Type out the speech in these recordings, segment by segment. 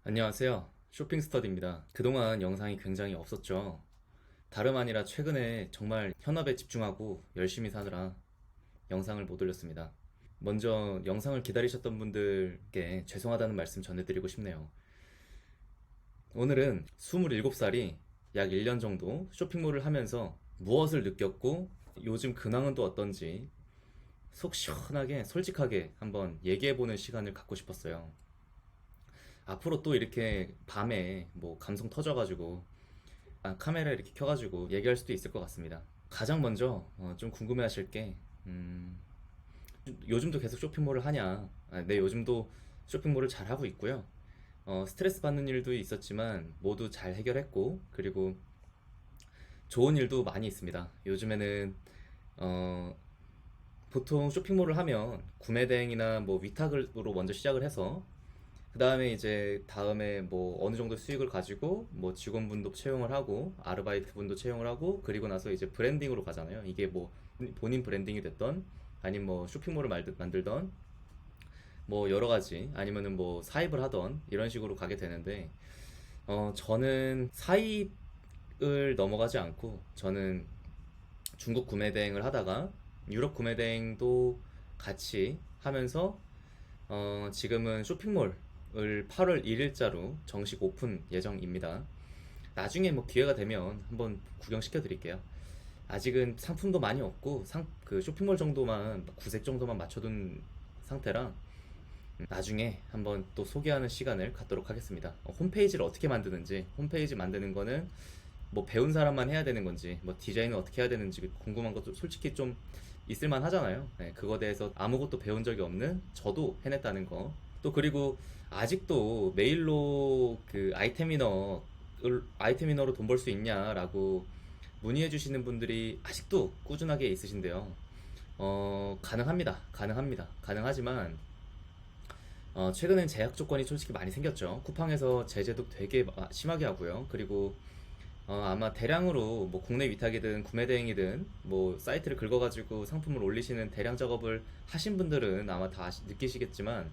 안녕하세요. 쇼핑스터디입니다. 그동안 영상이 굉장히 없었죠. 다름 아니라 최근에 정말 현업에 집중하고 열심히 사느라 영상을 못 올렸습니다. 먼저 영상을 기다리셨던 분들께 죄송하다는 말씀 전해드리고 싶네요. 오늘은 27살이 약 1년 정도 쇼핑몰을 하면서 무엇을 느꼈고 요즘 근황은 또 어떤지 속 시원하게 솔직하게 한번 얘기해보는 시간을 갖고 싶었어요. 앞으로 또 이렇게 밤에 뭐 감성 터져가지고 카메라 이렇게 켜가지고 얘기할 수도 있을 것 같습니다. 가장 먼저 좀 궁금해하실 게 요즘도 계속 쇼핑몰을 하냐? 네, 요즘도 쇼핑몰을 잘 하고 있고요. 스트레스 받는 일도 있었지만 모두 잘 해결했고, 그리고 좋은 일도 많이 있습니다. 요즘에는 어, 보통 쇼핑몰을 하면 구매 대행이나 뭐 위탁으로 먼저 시작을 해서 그 다음에 이제 다음에 뭐 어느 정도 수익을 가지고 뭐 직원분도 채용을 하고 아르바이트 분도 채용을 하고 그리고 나서 이제 브랜딩으로 가잖아요. 이게 뭐 본인 브랜딩이 됐던 아니면 뭐 쇼핑몰을 만들던 뭐 여러 가지 아니면은 뭐 사입을 하던 이런 식으로 가게 되는데 저는 사입을 넘어가지 않고 저는 중국 구매 대행을 하다가 유럽 구매 대행도 같이 하면서 지금은 쇼핑몰을 8월 1일자로 정식 오픈 예정입니다. 나중에 뭐 기회가 되면 한번 구경시켜 드릴게요. 아직은 상품도 많이 없고 그 쇼핑몰 정도만 구색 정도만 맞춰둔 상태라 나중에 한번 또 소개하는 시간을 갖도록 하겠습니다. 홈페이지를 어떻게 만드는지 홈페이지 만드는 거는 뭐 배운 사람만 해야 되는 건지 뭐 디자인을 어떻게 해야 되는지 궁금한 것도 솔직히 좀 있을만 하잖아요. 네, 그거 대해서 아무것도 배운 적이 없는 저도 해냈다는 거. 또 그리고 아직도 메일로 그 아이템 이너로 돈 벌 수 있냐라고 문의해 주시는 분들이 아직도 꾸준하게 있으신데요. 가능합니다. 가능합니다. 가능하지만 최근엔 제약 조건이 솔직히 많이 생겼죠. 쿠팡에서 제재도 되게 심하게 하고요. 그리고 아마 대량으로 뭐 국내 위탁이든 구매 대행이든 뭐 사이트를 긁어가지고 상품을 올리시는 대량 작업을 하신 분들은 아마 다 느끼시겠지만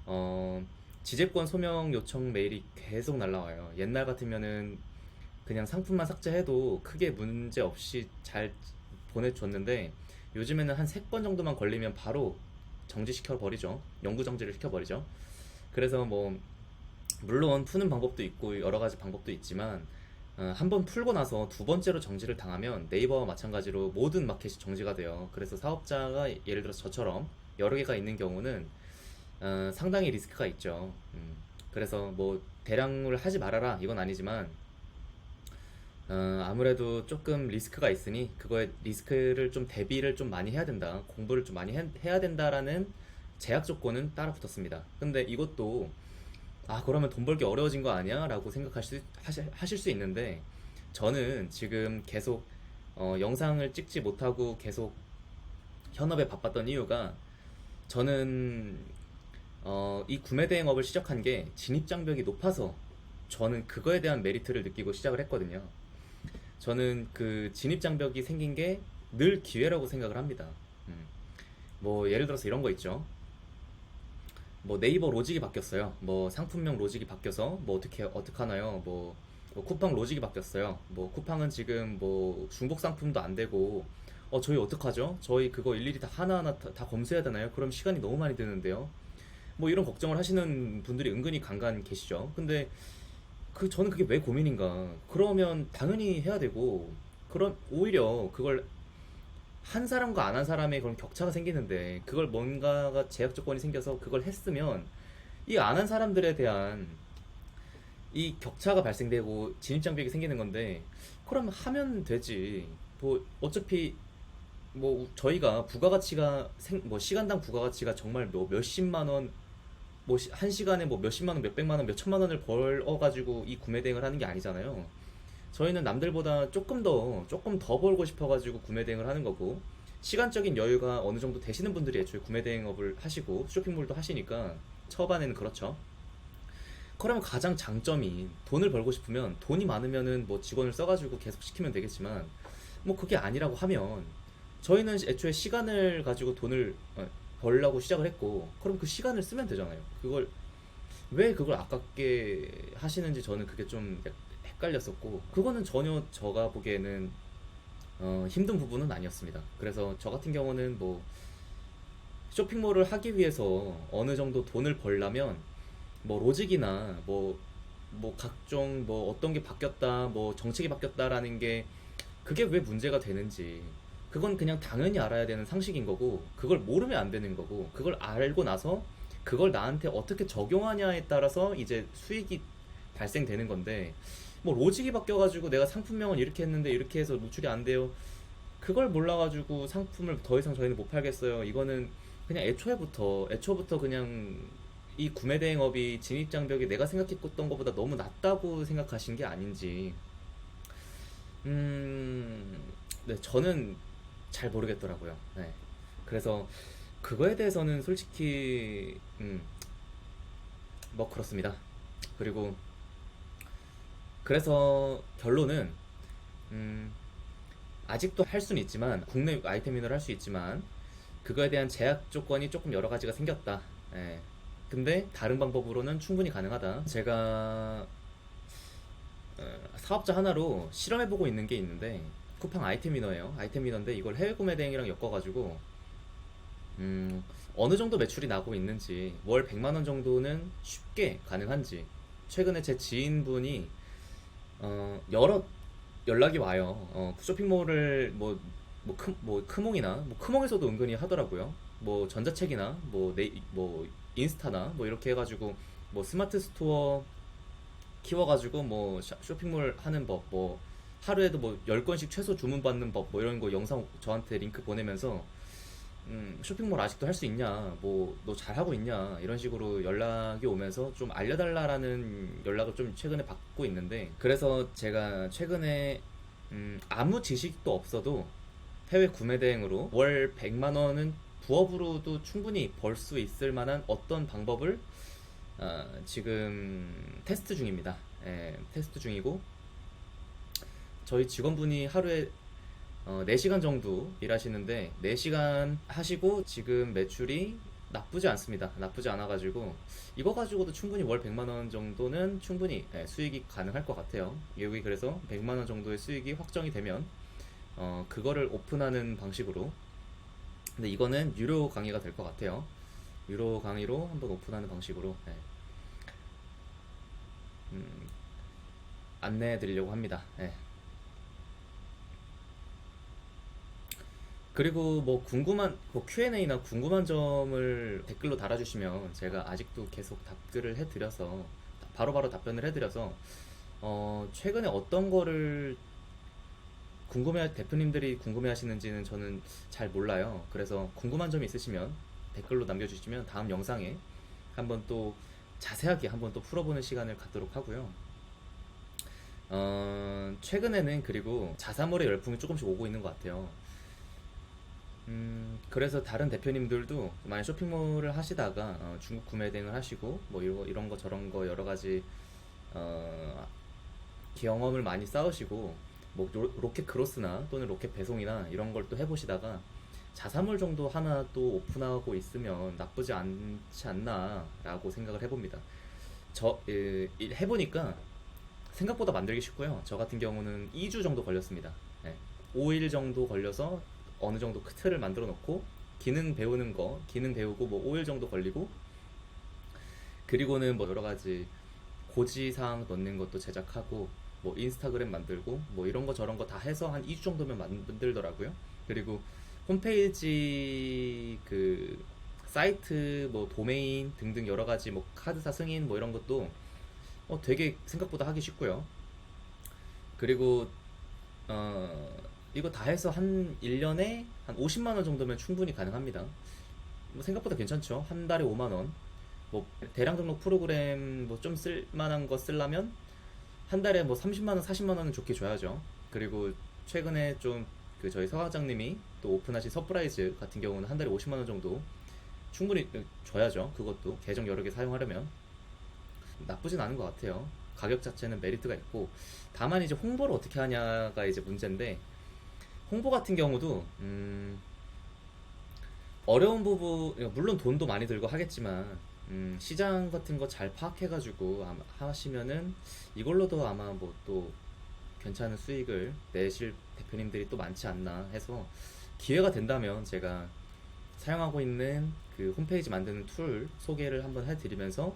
어, 지재권 소명 요청 메일이 계속 날라와요. 옛날 같으면은 그냥 상품만 삭제해도 크게 문제 없이 잘 보내줬는데 요즘에는 한 3건 정도만 걸리면 바로 정지시켜 버리죠. 영구 정지를 시켜 버리죠. 그래서 뭐 물론 푸는 방법도 있고 여러 가지 방법도 있지만 한 번 풀고 나서 두 번째로 정지를 당하면 네이버와 마찬가지로 모든 마켓이 정지가 돼요. 그래서 사업자가 예를 들어서 저처럼 여러 개가 있는 경우는 상당히 리스크가 있죠. 그래서 뭐 대량을 하지 말아라 이건 아니지만 아무래도 조금 리스크가 있으니 그거에 리스크를 좀 대비를 좀 많이 해야 된다. 공부를 좀 많이 해야 된다라는 제약 조건은 따라 붙었습니다. 근데 이것도 그러면 돈 벌기 어려워진 거 아니야? 라고 하실 수 있는데 저는 지금 계속 영상을 찍지 못하고 계속 현업에 바빴던 이유가 저는 이 구매 대행업을 시작한 게 진입 장벽이 높아서 저는 그거에 대한 메리트를 느끼고 시작을 했거든요. 저는 그 진입 장벽이 생긴 게 늘 기회라고 생각을 합니다. 음. 뭐 예를 들어서 이런 거 있죠. 뭐 네이버 로직이 바뀌었어요. 뭐 상품명 로직이 바뀌어서 뭐 어떻게 하나요? 뭐 쿠팡 로직이 바뀌었어요. 뭐 쿠팡은 지금 뭐 중복 상품도 안 되고 저희 어떡하죠? 저희 그거 일일이 다 하나하나 다 검수해야 되나요? 그럼 시간이 너무 많이 드는데요. 뭐 이런 걱정을 하시는 분들이 은근히 간간 계시죠. 근데 저는 그게 왜 고민인가? 그러면 당연히 해야 되고 그럼 오히려 그걸 한 사람과 안 한 사람의 그런 격차가 생기는데 그걸 뭔가가 제약 조건이 생겨서 그걸 했으면 이 안 한 사람들에 대한 이 격차가 발생되고 진입장벽이 생기는 건데 그럼 하면 되지. 뭐 어차피 뭐 저희가 부가가치가 뭐 시간당 부가가치가 정말 뭐 몇십만 원, 뭐 한 시간에 뭐 몇십만 원, 몇백만 원, 몇천만 원을 벌어가지고 이 구매 대행을 하는 게 아니잖아요. 저희는 남들보다 조금 더 벌고 싶어가지고 구매 대행을 하는 거고, 시간적인 여유가 어느 정도 되시는 분들이 애초에 구매 대행업을 하시고 쇼핑몰도 하시니까 초반에는 그렇죠. 그러면 가장 장점이 돈을 벌고 싶으면 돈이 많으면은 뭐 직원을 써가지고 계속 시키면 되겠지만 뭐 그게 아니라고 하면 저희는 애초에 시간을 가지고 돈을 벌려고 시작을 했고 그럼 그 시간을 쓰면 되잖아요. 그걸 왜 그걸 아깝게 하시는지 저는 그게 좀 헷갈렸었고, 그거는 전혀 제가 보기에는 힘든 부분은 아니었습니다. 그래서 저 같은 경우는 뭐 쇼핑몰을 하기 위해서 어느 정도 돈을 벌려면 뭐 로직이나 뭐 각종 뭐 어떤 게 바뀌었다, 뭐 정책이 바뀌었다라는 게 그게 왜 문제가 되는지, 그건 그냥 당연히 알아야 되는 상식인 거고, 그걸 모르면 안 되는 거고, 그걸 알고 나서 그걸 나한테 어떻게 적용하냐에 따라서 이제 수익이 발생되는 건데, 뭐 로직이 바뀌어가지고 내가 상품명을 이렇게 했는데 이렇게 해서 노출이 안 돼요. 그걸 몰라가지고 상품을 더 이상 저희는 못 팔겠어요. 이거는 그냥 애초부터 그냥 이 구매 대행업이 진입 장벽이 내가 생각했던 것보다 너무 낮다고 생각하신 게 아닌지, 네, 저는 잘 모르겠더라고요. 네. 그래서 그거에 대해서는 솔직히, 뭐 그렇습니다. 그리고 그래서 결론은, 음, 아직도 할 수는 있지만, 국내 아이템 인을 할 수 있지만, 그거에 대한 제약 조건이 조금 여러 가지가 생겼다. 예. 근데 다른 방법으로는 충분히 가능하다. 제가 사업자 하나로 실험해보고 있는 게 있는데, 쿠팡 아이템 위너예요. 아이템 위너인데 이걸 해외 구매 대행이랑 엮어가지고 어느 정도 매출이 나고 있는지, 월 100만 원 정도는 쉽게 가능한지, 최근에 제 지인분이 여러 연락이 와요. 쇼핑몰을 뭐 크몽이나 뭐 크몽에서도 은근히 하더라고요. 뭐 전자책이나 뭐 인스타나 뭐 이렇게 해가지고 뭐 스마트 스토어 키워가지고 뭐 쇼핑몰 하는 법, 뭐 하루에도 뭐 10건씩 최소 주문 받는 법, 뭐 이런 거 영상 저한테 링크 보내면서 쇼핑몰 아직도 할 수 있냐, 뭐 너 잘하고 있냐, 이런 식으로 연락이 오면서 좀 알려달라라는 연락을 좀 최근에 받고 있는데, 그래서 제가 최근에 아무 지식도 없어도 해외 구매 대행으로 월 100만 원은 부업으로도 충분히 벌 수 있을 만한 어떤 방법을 지금 테스트 중입니다. 예, 테스트 중이고, 저희 직원분이 하루에 4시간 정도 일하시는데 4시간 하시고 지금 매출이 나쁘지 않습니다. 나쁘지 않아가지고 이거 가지고도 충분히 월 100만 원 정도는 충분히 수익이 가능할 것 같아요. 여기 그래서 100만 원 정도의 수익이 확정이 되면 그거를 오픈하는 방식으로, 근데 이거는 유료 강의가 될 것 같아요. 유료 강의로 한번 오픈하는 방식으로 음, 안내해 드리려고 합니다. 그리고 뭐 궁금한 뭐 Q&A나 궁금한 점을 댓글로 달아주시면 제가 아직도 계속 답글을 해드려서 바로바로 답변을 해드려서 최근에 어떤 거를 대표님들이 궁금해 하시는지는 저는 잘 몰라요. 그래서 궁금한 점이 있으시면 댓글로 남겨주시면 다음 영상에 한번 또 자세하게 한번 또 풀어보는 시간을 갖도록 하고요. 최근에는 그리고 자사몰의 열풍이 조금씩 오고 있는 것 같아요. 그래서 다른 대표님들도 만약 쇼핑몰을 하시다가 중국 구매 대행을 하시고 뭐 이런 거 저런 거 여러 가지 어, 경험을 많이 쌓으시고 뭐 로켓 크로스나 또는 로켓 배송이나 이런 걸 또 해보시다가 자사몰 정도 하나 또 오픈하고 있으면 나쁘지 않지 않나라고 생각을 해봅니다. 해보니까 생각보다 만들기 쉽고요. 저 같은 경우는 2주 정도 걸렸습니다. 5일 정도 걸려서 어느 정도 틀을 만들어 놓고 기능 배우고 뭐 5일 정도 걸리고, 그리고는 뭐 여러 가지 고지사항 넣는 것도 제작하고 뭐 인스타그램 만들고 뭐 이런 거 저런 거 다 해서 한 2주 정도면 만들더라고요. 그리고 홈페이지 그 사이트 뭐 도메인 등등 여러 가지 뭐 카드사 승인 뭐 이런 것도 되게 생각보다 하기 쉽고요. 그리고 이거 다 해서 한 1년에 한 50만 원 정도면 충분히 가능합니다. 뭐 생각보다 괜찮죠. 한 달에 5만 원. 뭐 대량 등록 프로그램 뭐 좀 쓸만한 거 쓰려면 한 달에 뭐 30만 원, 40만 원은 좋게 줘야죠. 그리고 최근에 좀 그 저희 서 과장님이 또 오픈하신 서프라이즈 같은 경우는 한 달에 50만 원 정도 충분히 줘야죠. 그것도 계정 여러 개 사용하려면 나쁘진 않은 것 같아요. 가격 자체는 메리트가 있고, 다만 이제 홍보를 어떻게 하냐가 이제 문제인데, 홍보 같은 경우도 어려운 부분, 물론 돈도 많이 들고 하겠지만 시장 같은 거 잘 파악해가지고 하시면은 이걸로도 아마 뭐 또 괜찮은 수익을 내실 대표님들이 또 많지 않나 해서 기회가 된다면 제가 사용하고 있는 그 홈페이지 만드는 툴 소개를 한번 해드리면서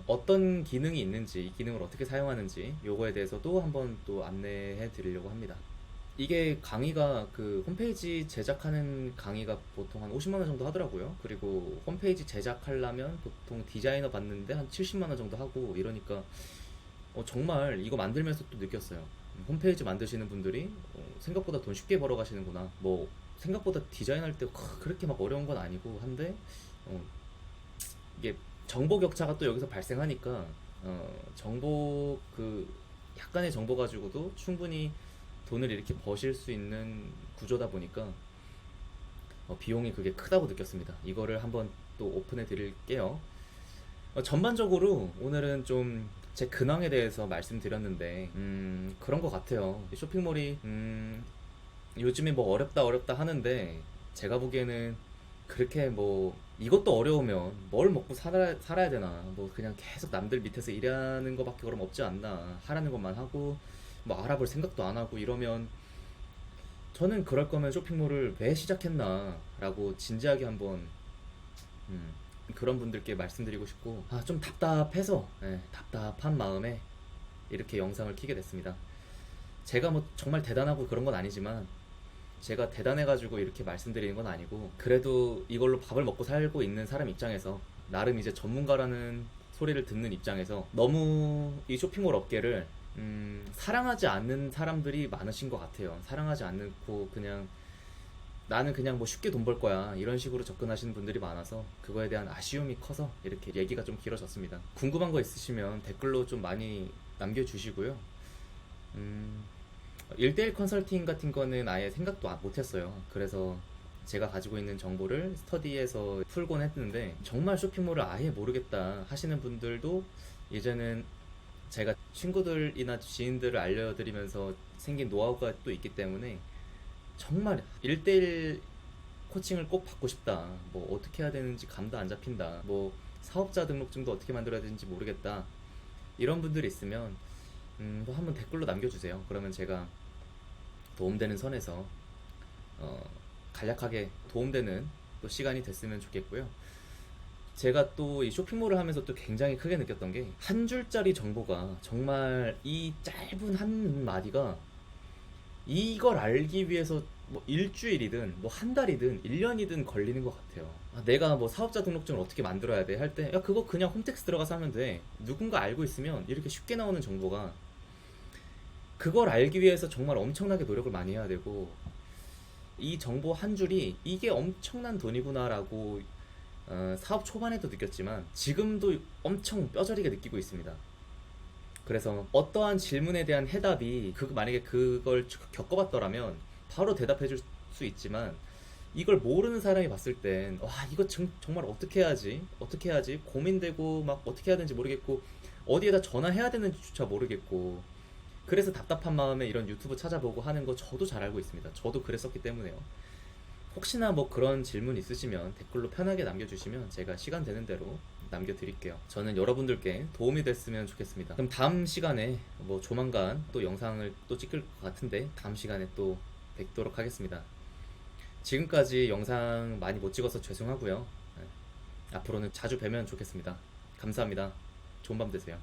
어떤 기능이 있는지, 이 기능을 어떻게 사용하는지 요거에 대해서도 한번 또 안내해 드리려고 합니다. 이게 강의가 그 홈페이지 제작하는 강의가 보통 한 50만 원 정도 하더라고요. 그리고 홈페이지 제작하려면 보통 디자이너 받는데 한 70만 원 정도 하고 이러니까 정말 이거 만들면서 또 느꼈어요. 홈페이지 만드시는 분들이 생각보다 돈 쉽게 벌어 가시는구나. 뭐 생각보다 디자인할 때 그렇게 막 어려운 건 아니고 한데 어, 이게 정보 격차가 또 여기서 발생하니까 정보 그 약간의 정보 가지고도 충분히 돈을 이렇게 버실 수 있는 구조다 보니까 비용이 그게 크다고 느꼈습니다. 이거를 한번 또 오픈해 드릴게요. 전반적으로 오늘은 좀 제 근황에 대해서 말씀드렸는데 그런 것 같아요. 쇼핑몰이 요즘에 뭐 어렵다 어렵다 하는데 제가 보기에는 그렇게 뭐 이것도 어려우면 뭘 먹고 살아야 되나, 뭐 그냥 계속 남들 밑에서 일하는 거밖에 그럼 없지 않나, 하라는 것만 하고 뭐 알아볼 생각도 안 하고 이러면 저는 그럴 거면 쇼핑몰을 왜 시작했나 라고 진지하게 한번 음, 그런 분들께 말씀드리고 싶고, 좀 답답해서, 답답한 마음에 이렇게 영상을 키게 됐습니다. 제가 뭐 정말 대단하고 그런 건 아니지만 제가 대단해가지고 이렇게 말씀드리는 건 아니고, 그래도 이걸로 밥을 먹고 살고 있는 사람 입장에서 나름 이제 전문가라는 소리를 듣는 입장에서 너무 이 쇼핑몰 업계를 사랑하지 않는 사람들이 많으신 것 같아요. 사랑하지 않고 그냥 나는 그냥 뭐 쉽게 돈 벌 거야 이런 식으로 접근하시는 분들이 많아서 그거에 대한 아쉬움이 커서 이렇게 얘기가 좀 길어졌습니다. 궁금한 거 있으시면 댓글로 좀 많이 남겨주시고요. 음, 1대1 컨설팅 같은 거는 아예 생각도 못했어요. 그래서 제가 가지고 있는 정보를 스터디에서 풀곤 했는데 정말 쇼핑몰을 아예 모르겠다 하시는 분들도 이제는 제가 친구들이나 지인들을 알려드리면서 생긴 노하우가 또 있기 때문에 정말 1대1 코칭을 꼭 받고 싶다, 뭐 어떻게 해야 되는지 감도 안 잡힌다, 뭐 사업자 등록증도 어떻게 만들어야 되는지 모르겠다, 이런 분들이 있으면 뭐 한번 댓글로 남겨주세요. 그러면 제가 도움되는 선에서 간략하게 도움되는 또 시간이 됐으면 좋겠고요. 제가 또 이 쇼핑몰을 하면서 또 굉장히 크게 느꼈던 게 한 줄짜리 정보가 정말 이 짧은 한 마디가 이걸 알기 위해서 뭐 일주일이든 뭐 한 달이든 1년이든 걸리는 것 같아요. 내가 뭐 사업자 등록증을 어떻게 만들어야 돼 할 때, 야, 그거 그냥 홈택스 들어가서 하면 돼. 누군가 알고 있으면 이렇게 쉽게 나오는 정보가, 그걸 알기 위해서 정말 엄청나게 노력을 많이 해야 되고, 이 정보 한 줄이 이게 엄청난 돈이구나라고 사업 초반에도 느꼈지만 지금도 엄청 뼈저리게 느끼고 있습니다. 그래서 어떠한 질문에 대한 해답이 만약에 그걸 겪어봤더라면 바로 대답해 줄 수 있지만, 이걸 모르는 사람이 봤을 땐 와, 이거 정말 어떻게 해야지 고민되고 막 어떻게 해야 되는지 모르겠고 어디에다 전화해야 되는지조차 모르겠고, 그래서 답답한 마음에 이런 유튜브 찾아보고 하는 거 저도 잘 알고 있습니다. 저도 그랬었기 때문에요. 혹시나 뭐 그런 질문 있으시면 댓글로 편하게 남겨주시면 제가 시간 되는 대로 남겨드릴게요. 저는 여러분들께 도움이 됐으면 좋겠습니다. 그럼 다음 시간에 뭐 조만간 또 영상을 또 찍을 것 같은데 다음 시간에 또 뵙도록 하겠습니다. 지금까지 영상 많이 못 찍어서 죄송하고요. 앞으로는 자주 뵈면 좋겠습니다. 감사합니다. 좋은 밤 되세요.